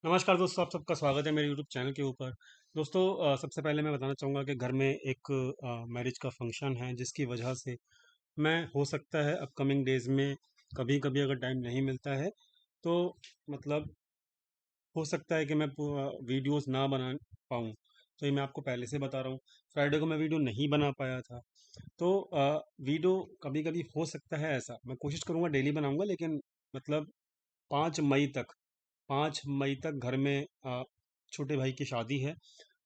नमस्कार दोस्तों, आप सबका स्वागत है मेरे यूट्यूब चैनल के ऊपर। दोस्तों, सबसे पहले मैं बताना चाहूँगा कि घर में एक मैरिज का फंक्शन है, जिसकी वजह से मैं हो सकता है अपकमिंग डेज में कभी कभी अगर टाइम नहीं मिलता है तो मतलब हो सकता है कि मैं वीडियोस ना बना पाऊँ। तो ये मैं आपको पहले से बता रहा हूँ। फ्राइडे को मैं वीडियो नहीं बना पाया था, तो वीडियो कभी कभी हो सकता है ऐसा। मैं कोशिश करूँगा डेली बनाऊँगा, लेकिन मतलब 5 मई तक 5 मई तक घर में छोटे भाई की शादी है,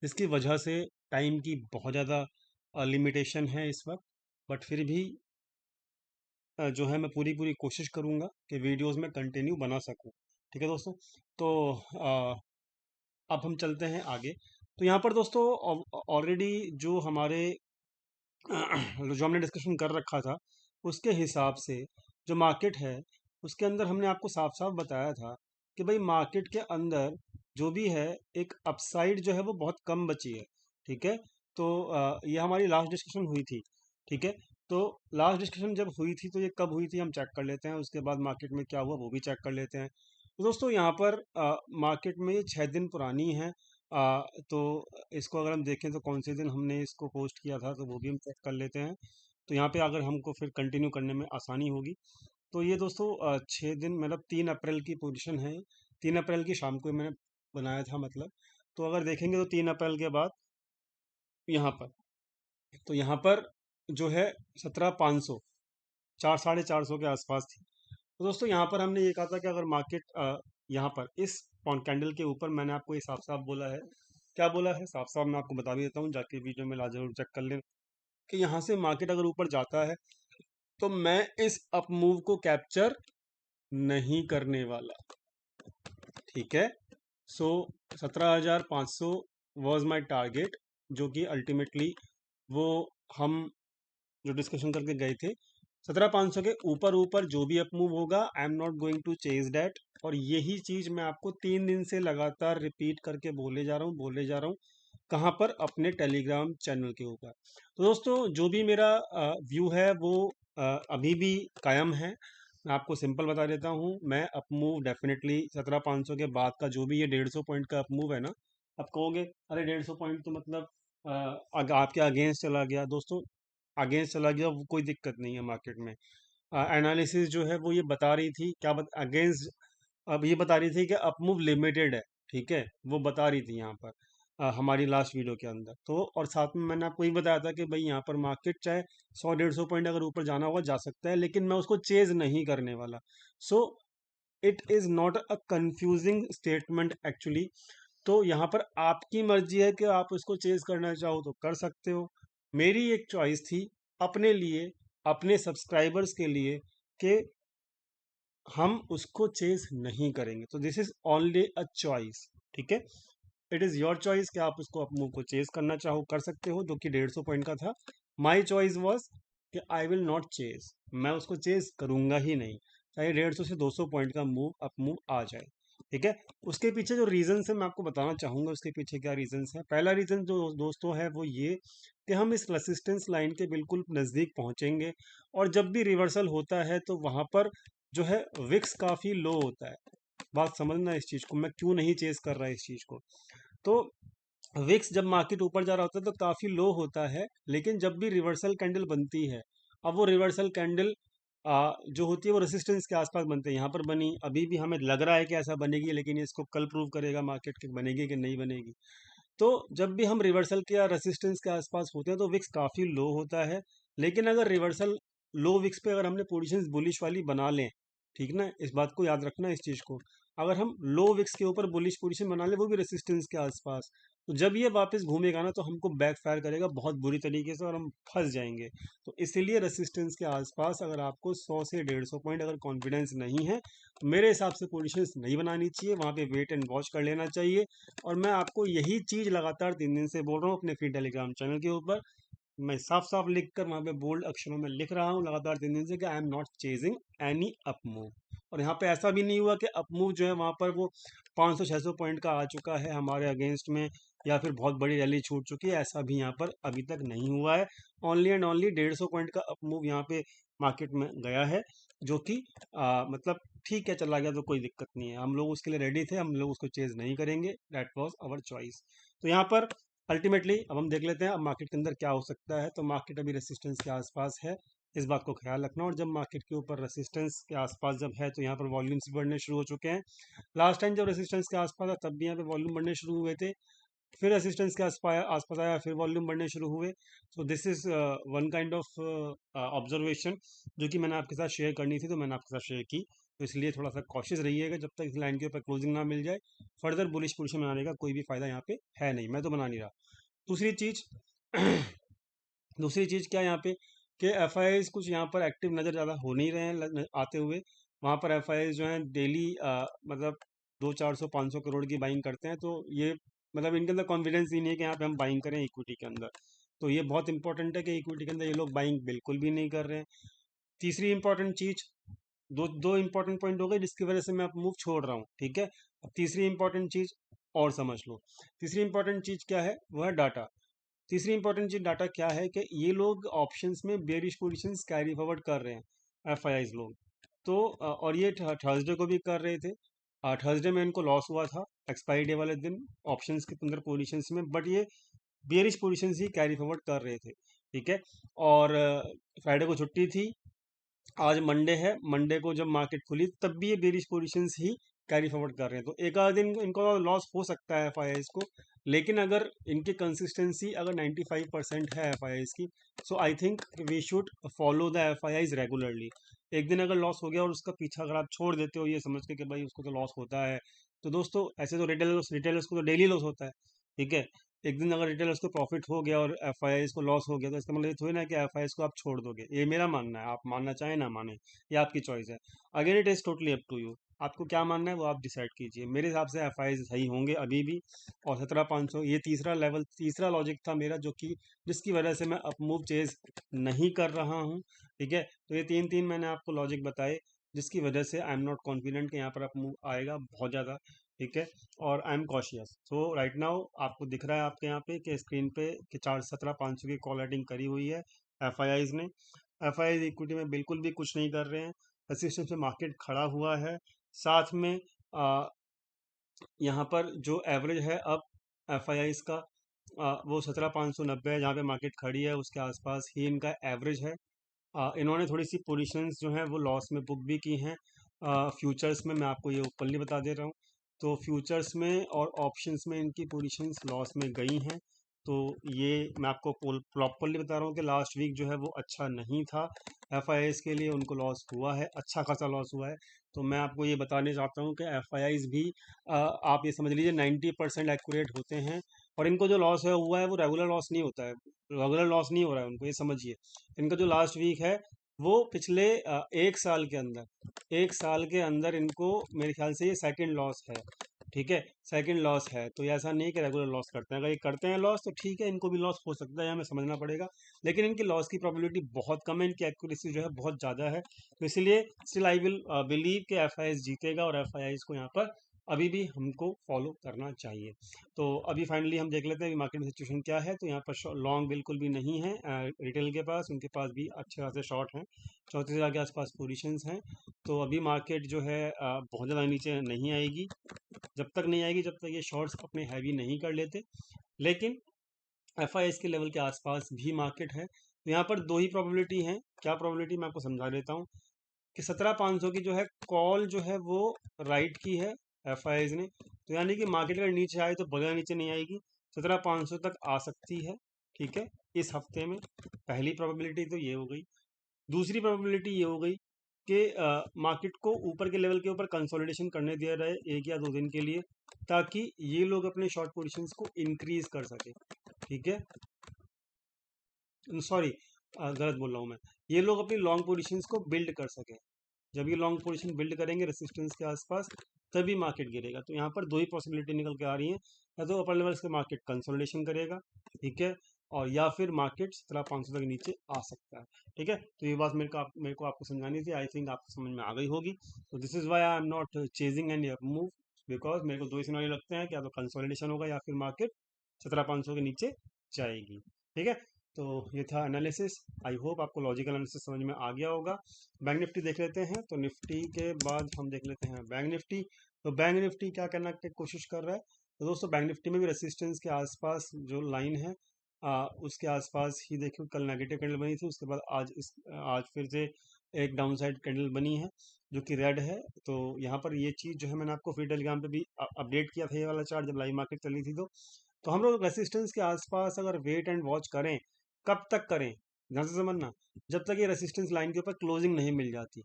जिसकी वजह से टाइम की बहुत ज़्यादा लिमिटेशन है इस वक्त। बट फिर भी जो है मैं पूरी पूरी कोशिश करूँगा कि वीडियोस में कंटिन्यू बना सकूँ। ठीक है दोस्तों। तो अब हम चलते हैं आगे। तो यहाँ पर दोस्तों ऑलरेडी जो हमारे जो हमने डिस्कशन कर रखा था, उसके हिसाब से जो मार्केट है उसके अंदर हमने आपको साफ साफ बताया था कि भाई मार्केट के अंदर जो भी है, एक अपसाइड जो है वो बहुत कम बची है। ठीक है। तो ये हमारी लास्ट डिस्कशन हुई थी। ठीक है। तो लास्ट डिस्कशन जब हुई थी तो ये कब हुई थी हम चेक कर लेते हैं, उसके बाद मार्केट में क्या हुआ वो भी चेक कर लेते हैं। तो दोस्तों यहाँ पर मार्केट में ये 6 दिन पुरानी है। तो इसको अगर हम देखें तो कौन से दिन हमने इसको पोस्ट किया था तो वो भी हम चेक कर लेते हैं। तो यहाँ पे अगर हमको फिर कंटिन्यू करने में आसानी होगी। तो ये दोस्तों 6 दिन मतलब 3 अप्रैल की पोजीशन है। 3 अप्रैल की शाम को मैंने बनाया था मतलब। तो अगर देखेंगे तो 3 अप्रैल के बाद यहाँ पर, तो यहाँ पर जो है 17,500, 4 साढ़े 4 सौ के आसपास थी। तो दोस्तों यहाँ पर हमने ये कहा था कि अगर मार्केट यहाँ पर इस पॉइंट कैंडल के ऊपर, मैंने आपको ये साफ साफ बोला है। क्या बोला है साफ साफ मैं आपको बता भी देता हूँ, जाके वीडियो में ला जरूर चेक कर लें कि यहाँ से मार्केट अगर ऊपर जाता है तो मैं इस अप मूव को कैप्चर नहीं करने वाला। ठीक है। सो 17,500 वॉज माई टारगेट, जो कि अल्टीमेटली वो हम जो डिस्कशन करके गए थे। 17,500 के ऊपर ऊपर जो भी अप मूव होगा, I am not going to chase that. और यही चीज मैं आपको 3 दिन से लगातार रिपीट करके बोले जा रहा हूँ कहाँ पर, अपने टेलीग्राम चैनल के ऊपर। तो दोस्तों जो भी मेरा व्यू है वो अभी भी कायम है। मैं आपको सिंपल बता देता हूँ, मैं अप मूव डेफिनेटली 17,500 के बाद का जो भी ये 150 पॉइंट का अप मूव है ना। आप कहोगे अरे 150 पॉइंट तो मतलब आपके अगेंस्ट चला गया। दोस्तों अगेंस्ट चला गया वो कोई दिक्कत नहीं है मार्केट में। एनालिसिस जो है वो ये बता रही थी, क्या अगेंस्ट, अब ये बता रही थी कि अप मूव लिमिटेड है। ठीक है। वो बता रही थी यहाँ पर हमारी लास्ट वीडियो के अंदर। तो और साथ में मैंने आपको ये बताया था कि भाई यहाँ पर मार्केट चाहे 100 150 पॉइंट अगर ऊपर जाना होगा जा सकता है, लेकिन मैं उसको चेज नहीं करने वाला। So it is not a confusing statement actually. तो यहाँ पर आपकी मर्जी है कि आप उसको चेज करना चाहो तो कर सकते हो। मेरी एक चॉइस थी अपने लिए, अपने सब्सक्राइबर्स के लिए, कि हम उसको चेज नहीं करेंगे। तो this is only a choice. ठीक है। इट इज़ योर चॉइस कि आप उसको अपने को चेज करना चाहो कर सकते हो, जो कि 150 पॉइंट का था। माई चॉइस वॉज कि आई विल नॉट चेज, मैं उसको चेज करूंगा ही नहीं, चाहे 150 से 200 पॉइंट का मूव अप मूव आ जाए। ठीक है। उसके पीछे जो रीजन है मैं आपको बताना चाहूंगा, उसके पीछे क्या रीजन है। पहला रीजन जो दोस्तों है वो ये कि हम इस रेसिस्टेंस लाइन के बिल्कुल नज़दीक पहुंचेंगे, और जब भी रिवर्सल होता है तो वहां पर जो है विक्स काफ़ी लो होता है। बात समझना इस चीज़ को, मैं क्यों नहीं चेज कर रहा इस चीज़ को। तो विक्स जब मार्केट ऊपर जा रहा होता है तो काफ़ी लो होता है, लेकिन जब भी रिवर्सल कैंडल बनती है, अब वो रिवर्सल कैंडल जो होती है वो रेसिस्टेंस के आसपास बनते हैं। यहाँ पर बनी, अभी भी हमें लग रहा है कि ऐसा बनेगी, लेकिन इसको कल प्रूव करेगा मार्केट कि बनेगी कि नहीं बनेगी। तो जब भी हम रिवर्सल के या रेसिस्टेंस के आसपास होते हैं तो विक्स काफ़ी लो होता है। लेकिन अगर रिवर्सल लो विक्स पे अगर हमने पोजीशंस बुलिश वाली बना लें, ठीक ना, इस बात को याद रखना इस चीज़ को। अगर हम लो विक्स के ऊपर बुलिश पोजीशन बना लें, वो भी रेसिस्टेंस के आसपास, तो जब ये वापस घूमेगा ना तो हमको बैक फायर करेगा बहुत बुरी तरीके से और हम फंस जाएंगे। तो इसीलिए रेसिस्टेंस के आसपास अगर आपको 100 से 150 पॉइंट अगर कॉन्फिडेंस नहीं है, तो मेरे हिसाब से पोजीशंस नहीं बनानी चाहिए, वहाँ पे वेट एंड वॉच कर लेना चाहिए। और मैं आपको यही चीज़ लगातार 3 दिन से बोल रहा हूँ अपने फ्री टेलीग्राम चैनल के ऊपर। मैं साफ साफ लिख कर वहाँ पे बोल्ड अक्षरों में लिख रहा हूँ लगातार 3 दिन से कि आई am not chasing any up move. और यहाँ पे ऐसा भी नहीं हुआ कि अप मूव जो है वहाँ पर वो 500 600 पॉइंट का आ चुका है हमारे अगेंस्ट में, या फिर बहुत बड़ी रैली छूट चुकी है, ऐसा भी यहाँ पर अभी तक नहीं हुआ है। ओनली एंड ओनली 150 पॉइंट का अप मूव यहाँ पे मार्केट में गया है। जो कि मतलब ठीक है, चला गया तो कोई दिक्कत नहीं है, हम लोग उसके लिए रेडी थे, हम लोग उसको चेज नहीं करेंगे, दैट वाज आवर चॉइस। तो यहाँ पर अल्टीमेटली अब हम देख लेते हैं अब मार्केट के अंदर क्या हो सकता है। तो मार्केट अभी रेसिस्टेंस के आसपास है, इस बात को ख्याल रखना। और जब मार्केट के ऊपर रेसिस्टेंस के आसपास जब है तो यहाँ पर वॉल्यूम्स बढ़ने शुरू हो चुके हैं। लास्ट टाइम जब रेसिस्टेंस के आसपास था तब भी यहाँ पे वॉल्यूम बढ़ने शुरू हुए थे, फिर असिस्टेंस के आसपास आसपास आया, फिर वॉल्यूम बढ़ने शुरू हुए। So this is one kind of observation जो कि मैंने आपके साथ शेयर करनी थी, तो मैंने आपके साथ शेयर की। तो इसलिए थोड़ा सा कॉशियस रहिएगा जब तक इस लाइन के ऊपर क्लोजिंग ना मिल जाए। फर्दर बुलिश पोजीशन बनाने का कोई भी फायदा यहाँ पे है नहीं, मैं तो बना नहीं रहा। दूसरी चीज दूसरी चीज क्या है यहाँ पे कि एफ आई आईज कुछ यहाँ पर एक्टिव नज़र ज़्यादा हो नहीं रहे हैं आते हुए। वहाँ पर एफ आई आईज जो हैं डेली मतलब 200-400-500 करोड़ की बाइंग करते हैं। तो ये मतलब इनके अंदर कॉन्फिडेंस ही नहीं है कि यहाँ पे हम बाइंग करें इक्विटी के अंदर। तो ये बहुत इंपॉर्टेंट है कि इक्विटी के अंदर ये लोग बाइंग बिल्कुल भी नहीं कर रहे हैं। तीसरी इंपॉर्टेंट चीज, दो दो इंपॉर्टेंट पॉइंट हो गए जिसकी वजह से मैं मूव छोड़ रहा हूँ, ठीक है। अब तीसरी इंपॉर्टेंट चीज और समझ लो। तीसरी इंपॉर्टेंट चीज क्या है, वह है डाटा। तीसरी इंपॉर्टेंट चीज डाटा क्या है कि ये लोग ऑप्शंस में बेरिश पोजीशंस कैरी फॉरवर्ड कर रहे हैं एफ आई आईज लोग। तो और ये थर्सडे को भी कर रहे थे। थर्सडे में इनको लॉस हुआ था एक्सपायरी डे वाले दिन ऑप्शंस के अंदर पोजीशंस में, बट ये बेरिश पोजीशंस ही कैरी फॉरवर्ड कर रहे थे, ठीक है। और फ्राइडे को छुट्टी थी, आज मंडे है, मंडे को जब मार्केट खुली तब भी ये बेरिश पोजीशंस ही कैरी फॉरवर्ड कर रहे हैं। तो एक आध दिन इनको लॉस हो सकता है एफ को, लेकिन अगर इनकी कंसिस्टेंसी अगर 95% है एफ की, so I think we should follow the F regularly. एक दिन अगर लॉस हो गया और उसका पीछा अगर आप छोड़ देते हो ये समझ के कि भाई उसको तो लॉस होता है, तो दोस्तों ऐसे तो रिटेलर्स रिटेलर्स को तो डेली लॉस होता है, ठीक है। एक दिन अगर रिटेलर्स को प्रॉफिट हो गया और एफ को लॉस हो गया तो इसका मतलब ये थोड़ी ना कि एफ को आप छोड़ दोगे। ये मेरा मानना है, आप मानना चाहें ना माने, ये आपकी चॉइस है। Again it is totally up to you, आपको क्या मानना है वो आप डिसाइड कीजिए। मेरे हिसाब से एफ सही होंगे अभी भी। और 17,500 ये तीसरा लेवल, तीसरा लॉजिक था मेरा जो कि जिसकी वजह से मैं अप मूव चेज नहीं कर रहा हूँ, ठीक है। तो ये तीन तीन मैंने आपको लॉजिक बताए जिसकी वजह से आई एम नॉट कॉन्फिडेंट कि यहाँ पर अप मूव आएगा बहुत ज़्यादा, ठीक है। और I am cautious. So right now आपको दिख रहा है आपके यहाँ पे कि स्क्रीन पे कि 417,500 की कॉल राइटिंग करी हुई है एफ ने। एफ इक्विटी में बिल्कुल भी कुछ नहीं कर रहे हैं, रेसिस्टेंस पे मार्केट खड़ा हुआ है। साथ में यहाँ पर जो एवरेज है अब एफ का वो 17,590 है, जहाँ पे मार्केट खड़ी है उसके आसपास ही इनका एवरेज है। इन्होंने थोड़ी सी पोजीशंस जो हैं वो लॉस में बुक भी की हैं फ्यूचर्स में, मैं आपको ये ओपनली बता दे रहा हूँ। तो फ्यूचर्स में और ऑप्शंस में इनकी पोजीशंस लॉस में गई हैं। तो ये मैं आपको प्रॉपरली बता रहा हूँ कि लास्ट वीक जो है वो अच्छा नहीं था एफ के लिए, उनको लॉस हुआ है, अच्छा खासा लॉस हुआ है। तो मैं आपको ये बताने चाहता हूँ कि एफ भी आप ये समझ लीजिए 90% एक्यूरेट होते हैं। और इनको जो लॉस है हुआ है वो रेगुलर लॉस नहीं होता है, रेगुलर लॉस नहीं हो रहा है उनको, ये समझिए। इनका जो लास्ट वीक है वो पिछले 1 साल के अंदर इनको मेरे ख्याल से ये सेकंड लॉस है, ठीक है। सेकंड लॉस है, तो ये ऐसा नहीं कि रेगुलर लॉस करते हैं। अगर ये करते हैं लॉस तो ठीक है, इनको भी लॉस हो सकता है, हमें समझना पड़ेगा। लेकिन इनकी लॉस की प्रोबेबिलिटी बहुत कम है, इनकी एक्यूरेसी जो है बहुत ज़्यादा है। तो इसलिए स्टिल आई विल बिलीव कि एफ जीतेगा और एफ को यहाँ पर अभी भी हमको फॉलो करना चाहिए। तो अभी फाइनली हम देख लेते हैं कि मार्केट में सिचुएशन क्या है। तो यहाँ पर लॉन्ग बिल्कुल भी नहीं है रिटेल के पास, उनके पास भी अच्छे खासे शॉर्ट हैं, 34,000 के आसपास पोजीशंस हैं। तो अभी मार्केट जो है बहुत ज़्यादा नीचे नहीं आएगी, जब तक नहीं आएगी जब तक ये शॉर्ट्स अपने हैवी नहीं कर लेते। लेकिन एफ के लेवल के आसपास भी मार्केट है। तो यहाँ पर दो ही प्रोबेबिलिटी है, क्या प्रोबेबिलिटी मैं आपको समझा देता हूँ कि 17,500 की जो है कॉल जो है वो राइट की है एफ ने। तो यानी कि मार्केट अगर नीचे आए तो बगैर नीचे नहीं आएगी, 17,500 तक आ सकती है, ठीक है, इस हफ्ते में। पहली प्रोबेबिलिटी तो ये हो गई। दूसरी प्रोबेबिलिटी ये हो गई कि मार्केट को ऊपर के लेवल के ऊपर कंसोलिडेशन करने दिया जाए 1 या 2 दिन के लिए, ताकि ये लोग अपने शॉर्ट पोजीशंस को इंक्रीज कर सके, ठीक है। सॉरी, गलत बोल रहा हूँ मैं, ये लोग अपनी लॉन्ग पोजीशंस को बिल्ड कर सके। जब ये लॉन्ग पोजीशन बिल्ड करेंगे रेसिस्टेंस के आसपास तभी मार्केट गिरेगा। तो यहाँ पर दो ही पॉसिबिलिटी निकल के आ रही हैं, या तो अपर लेवल से मार्केट कंसोलिडेशन करेगा, ठीक है, और या फिर मार्केट 17,500 तक नीचे आ सकता है, ठीक है। तो ये बात मेरे को आपको समझानी थी, आई थिंक आपको समझ में आ गई होगी। तो this is why I am not chasing any up move, because मेरे को दो ही सिनारियो लगते हैं कि या तो कंसोलिडेशन होगा या फिर मार्केट 17,500 के नीचे जाएगी, ठीक है। तो ये था एनालिसिस। आई होप आपको लॉजिकल एनालिसिस समझ में आ गया होगा। बैंक निफ्टी देख लेते हैं। तो निफ्टी के बाद हम देख लेते हैं बैंक निफ्टी। तो बैंक निफ्टी क्या करना की कोशिश कर रहा है? तो दोस्तों बैंक निफ्टी में भी रेसिस्टेंस के आसपास जो लाइन है उसके आसपास ही देखिए कल नेगेटिव कैंडल बनी थी, उसके बाद आज फिर से एक डाउन साइड कैंडल बनी है जो कि रेड है। तो यहाँ पर ये चीज़ जो है मैंने आपको फिर टेलीग्राम पे भी अपडेट किया था, ये वाला चार्ट जब लाइव मार्केट चली थी। तो हम लोग रेसिस्टेंस के आसपास अगर वेट एंड वॉच करें, कब तक करें? ध्यान से समझना, जब तक ये रेसिस्टेंस लाइन के ऊपर क्लोजिंग नहीं मिल जाती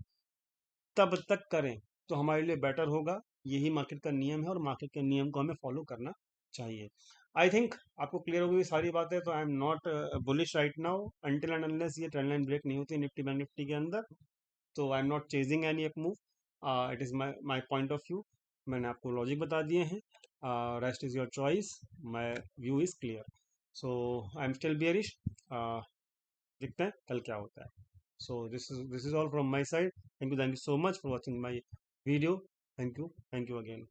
तब तक करें तो हमारे लिए बेटर होगा। यही मार्केट का नियम है और मार्केट के नियम को हमें फॉलो करना चाहिए। आई थिंक आपको क्लियर हो गई सारी बातें। तो आई am not bullish right now until and unless ये ट्रेंड लाइन ब्रेक नहीं होती निफ्टी बैंक निफ्टी के अंदर। तो आई am not chasing any up move. It is my my point of view. मैंने आपको लॉजिक बता दिए हैं, rest is your choice. My view is clear. So I am still bearish. देखते हैं कल क्या होता है। So this is all from my side. Thank you so much for watching my video. Thank you again.